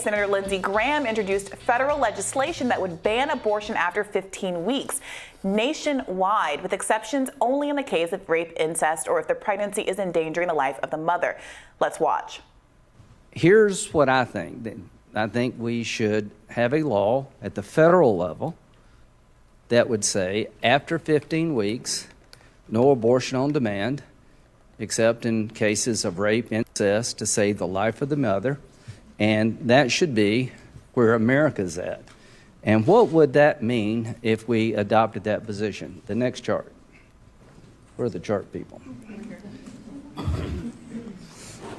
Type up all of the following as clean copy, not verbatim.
Senator Lindsey Graham introduced federal legislation that would ban abortion after 15 weeks nationwide, with exceptions only in the case of rape, incest, or if the pregnancy is endangering the life of the mother. Let's watch. Here's what I think. I think we should have a law at the federal level that would say after 15 weeks, no abortion on demand, except in cases of rape, incest, to save the life of the mother. And that should be where America's at. And what would that mean if we adopted that position? The next chart. Where are the chart people?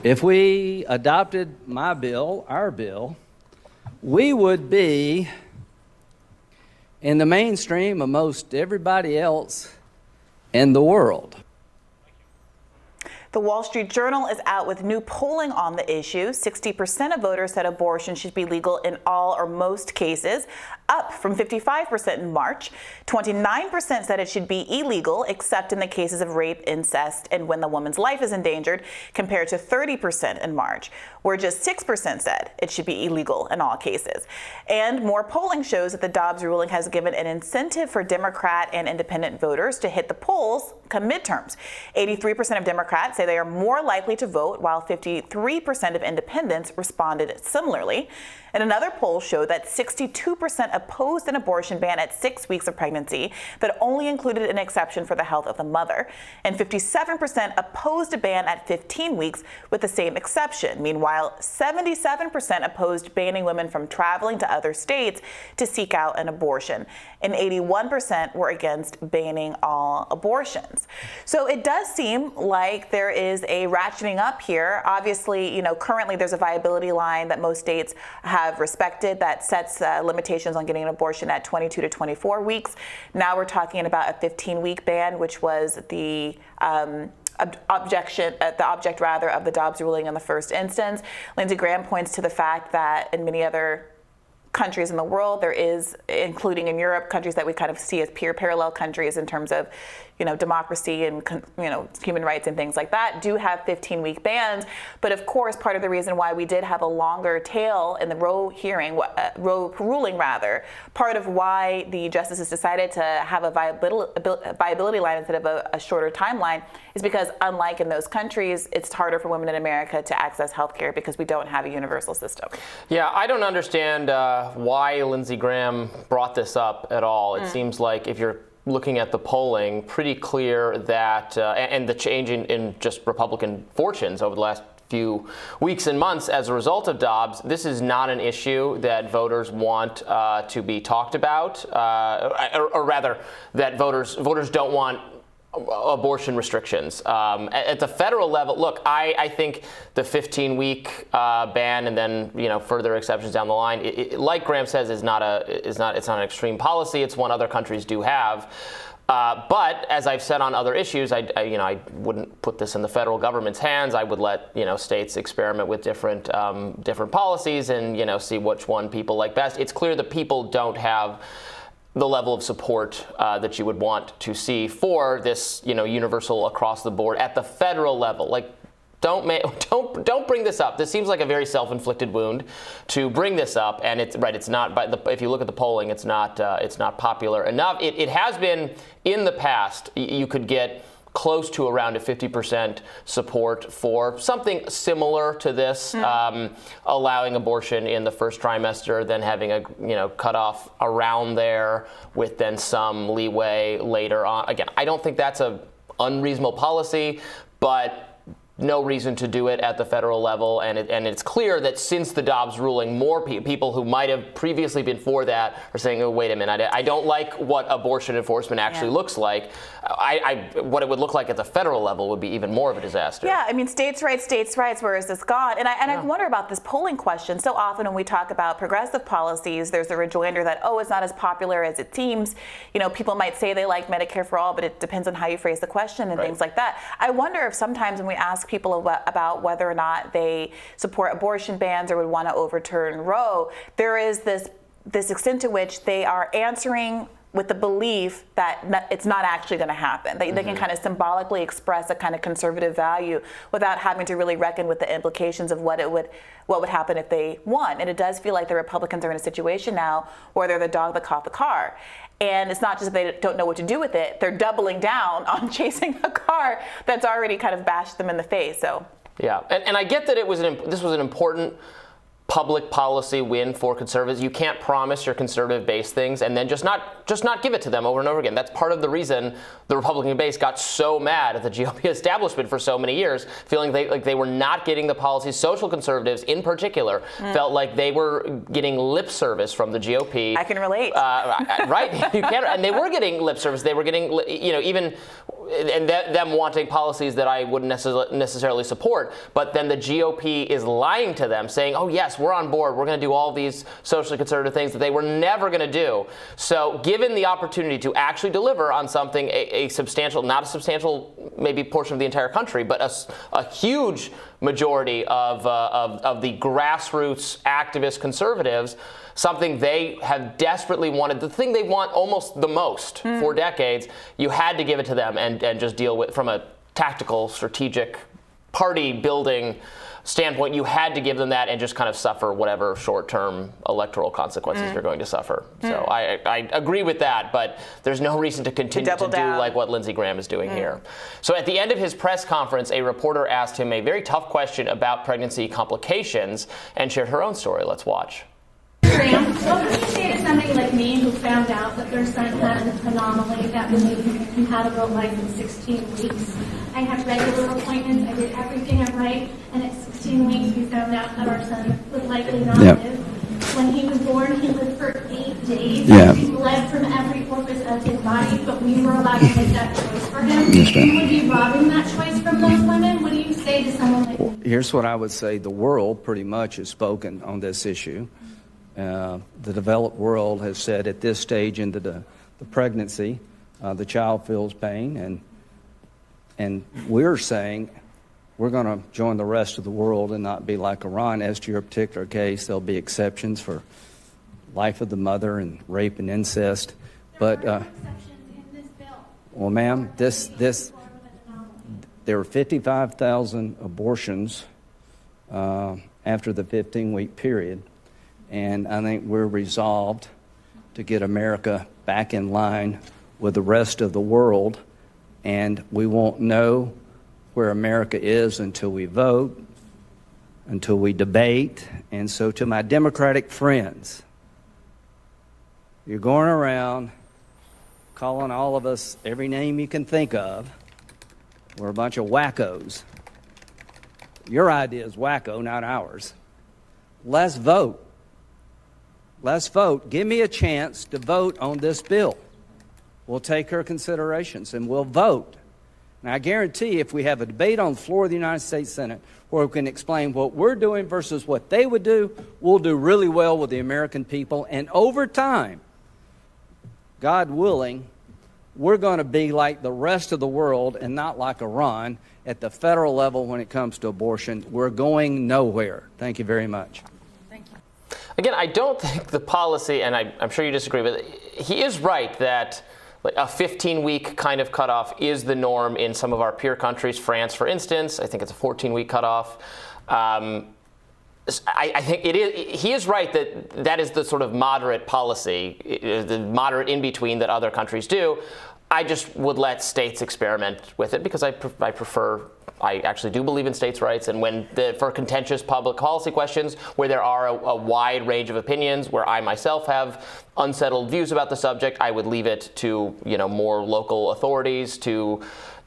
If we adopted my bill, our bill, we would be in the mainstream of most everybody else in the world. The Wall Street Journal is out with new polling on the issue. 60% of voters said abortion should be legal in all or most cases, up from 55% in March. 29% said it should be illegal, except in the cases of rape, incest, and when the woman's life is endangered, compared to 30% in March, where just 6% said it should be illegal in all cases. And more polling shows that the Dobbs ruling has given an incentive for Democrat and independent voters to hit the polls come midterms. 83% of Democrats say they are more likely to vote, while 53% of independents responded similarly. And another poll showed that 62% opposed an abortion ban at 6 weeks of pregnancy that only included an exception for the health of the mother. And 57% opposed a ban at 15 weeks with the same exception. Meanwhile, 77% opposed banning women from traveling to other states to seek out an abortion. And 81% were against banning all abortions. So it does seem like there is a ratcheting up here. Obviously, currently there's a viability line that most states have respected that sets limitations on getting an abortion at 22 to 24 weeks. Now we're talking about a 15-week ban, which was the object of the Dobbs ruling in the first instance. Lindsey Graham points to the fact that in many other countries in the world, there is, including in Europe, countries that we kind of see as peer parallel countries in terms of, democracy and, human rights and things like that, do have 15-week bans. But of course, part of the reason why we did have a longer tail in the Roe ruling, part of why the justices decided to have a viability line instead of a shorter timeline is because, unlike in those countries, it's harder for women in America to access health care because we don't have a universal system. Yeah, I don't understand why Lindsey Graham brought this up at all. It seems like if you're looking at the polling, pretty clear that, and the change in just Republican fortunes over the last few weeks and months as a result of Dobbs, this is not an issue that voters want to be talked about, or rather, that voters don't want abortion restrictions. At the federal level, look, I think the 15-week ban and then further exceptions down the line, like Graham says, it's not an extreme policy. It's one other countries do have. But as I've said on other issues, I wouldn't put this in the federal government's hands. I would let states experiment with different policies and see which one people like best. It's clear that people don't have the level of support that you would want to see for this, universal across the board at the federal level. Like, don't bring this up. This seems like a very self-inflicted wound to bring this up, and it's not. But if you look at the polling, it's not popular enough. It has been in the past. You could get close to around a 50% support for something similar to this, allowing abortion in the first trimester, then having a cutoff around there with then some leeway later on. Again, I don't think that's a unreasonable policy, but no reason to do it at the federal level, and it's clear that since the Dobbs ruling, more people who might have previously been for that are saying, "Oh, wait a minute, I don't like what abortion enforcement actually looks like." What it would look like at the federal level would be even more of a disaster. Yeah, I mean, states' rights. Where is this gone? And I wonder about this polling question. So often when we talk about progressive policies, there's the rejoinder that, it's not as popular as it seems. People might say they like Medicare for all, but it depends on how you phrase the question and things like that. I wonder if sometimes when we ask people about whether or not they support abortion bans or would want to overturn Roe, there is this extent to which they are answering with the belief that it's not actually going to happen. They can kind of symbolically express a kind of conservative value without having to really reckon with the implications of what would happen if they won. And it does feel like the Republicans are in a situation now where they're the dog that caught the car. And it's not just that they don't know what to do with it, they're doubling down on chasing a car that's already kind of bashed them in the face. So yeah, and I get that this was an important public policy win for conservatives. You can't promise your conservative base things and then just not give it to them over and over again. That's part of the reason the Republican base got so mad at the GOP establishment for so many years, feeling like they were not getting the policies. Social conservatives, in particular, felt like they were getting lip service from the GOP. I can relate. Right, you can, and they were getting lip service. They were getting, even. And them wanting policies that I wouldn't necessarily support, but then the GOP is lying to them, saying, "Oh yes, we're on board. We're going to do all these socially conservative things that they were never going to do." So, given the opportunity to actually deliver on something, a substantial, not a substantial, maybe portion of the entire country, but a huge majority of the grassroots activist conservatives, something they have desperately wanted, the thing they want almost the most for decades, you had to give it to them and just deal with, from a tactical, strategic, party building standpoint, you had to give them that and just kind of suffer whatever short-term electoral consequences you're going to suffer. So I agree with that, but there's no reason to continue to do like what Lindsey Graham is doing here. So at the end of his press conference, a reporter asked him a very tough question about pregnancy complications and shared her own story. Let's watch. Graham, what would you say to somebody like me who found out that their son had an anomaly that would make him incompatible life in 16 weeks? I had regular appointments, I did everything right, and at 16 weeks we found out that our son would likely not live. When he was born, he lived for 8 days. He bled from every orifice of his body, but we were allowed to make that choice for him. You would be robbing that choice from those women? What do you say to someone like me? Here's what I would say. The world pretty much has spoken on this issue. The developed world has said at this stage into the pregnancy, the child feels pain, and we're saying we're going to join the rest of the world and not be like Iran. As to your particular case, there'll be exceptions for life of the mother and rape and incest. But There are exceptions in this bill. well, ma'am, there were 55,000 abortions after the 15-week period. And I think we're resolved to get America back in line with the rest of the world. And we won't know where America is until we vote, until we debate. And so to my Democratic friends, you're going around calling all of us every name you can think of. We're a bunch of wackos. Your idea is wacko, not ours. Let's vote. Let's vote. Give me a chance to vote on this bill. We'll take her considerations and we'll vote. Now, I guarantee if we have a debate on the floor of the United States Senate where we can explain what we're doing versus what they would do, we'll do really well with the American people. And over time, God willing, we're going to be like the rest of the world and not like Iran at the federal level when it comes to abortion. We're going nowhere. Thank you very much. Again, I don't think the policy, and I'm sure you disagree, but he is right that like a 15-week kind of cutoff is the norm in some of our peer countries. France, for instance, I think it's a 14-week cutoff. I think it is. He is right that is the sort of moderate policy, the moderate in between that other countries do. I just would let states experiment with it because I prefer. I actually do believe in states' rights, and for contentious public policy questions where there are a wide range of opinions, where I myself have unsettled views about the subject, I would leave it to more local authorities to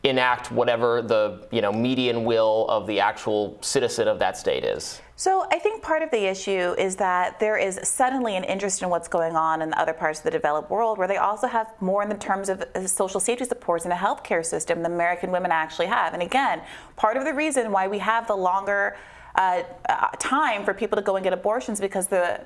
enact whatever the median will of the actual citizen of that state is. So I think part of the issue is that there is suddenly an interest in what's going on in the other parts of the developed world where they also have more in the terms of social safety supports and a healthcare system than American women actually have. And again, part of the reason why we have the longer time for people to go and get abortions because the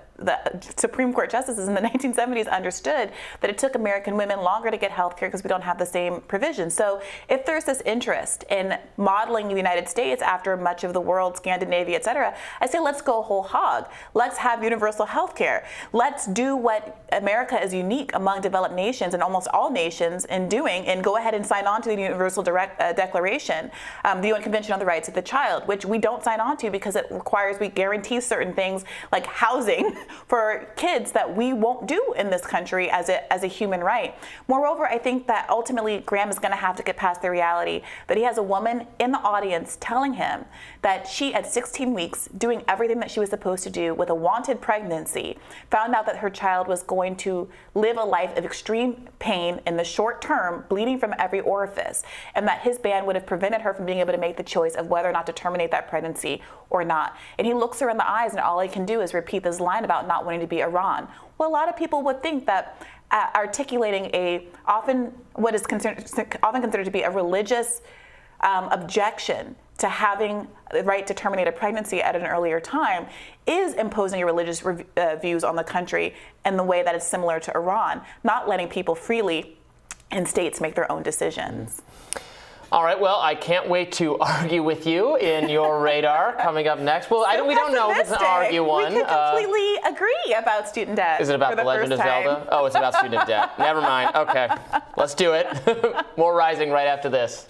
Supreme Court justices in the 1970s understood that it took American women longer to get health care because we don't have the same provisions. So if there's this interest in modeling the United States after much of the world, Scandinavia, et cetera, I say let's go whole hog. Let's have universal health care. Let's do what America is unique among developed nations and almost all nations in doing, and go ahead and sign on to the Universal Declaration, the UN Convention on the Rights of the Child, which we don't sign on to because it requires we guarantee certain things like housing for kids that we won't do in this country as a human right. Moreover, I think that ultimately Graham is going to have to get past the reality that he has a woman in the audience telling him that she, at 16 weeks, doing everything that she was supposed to do with a wanted pregnancy, found out that her child was going to live a life of extreme pain in the short term, bleeding from every orifice, and that his ban would have prevented her from being able to make the choice of whether or not to terminate that pregnancy or not. And he looks her in the eyes, and all he can do is repeat this line about not wanting to be Iran. Well, a lot of people would think that articulating often considered to be a religious objection to having the right to terminate a pregnancy at an earlier time is imposing your religious views on the country in the way that is similar to Iran, not letting people freely in states make their own decisions. All right, well, I can't wait to argue with you in your radar coming up next. Well, we don't know if it's an argue one. We could completely agree about student debt. Is it about The Legend of Zelda? Oh, it's about student debt. Never mind. Okay, let's do it. More Rising right after this.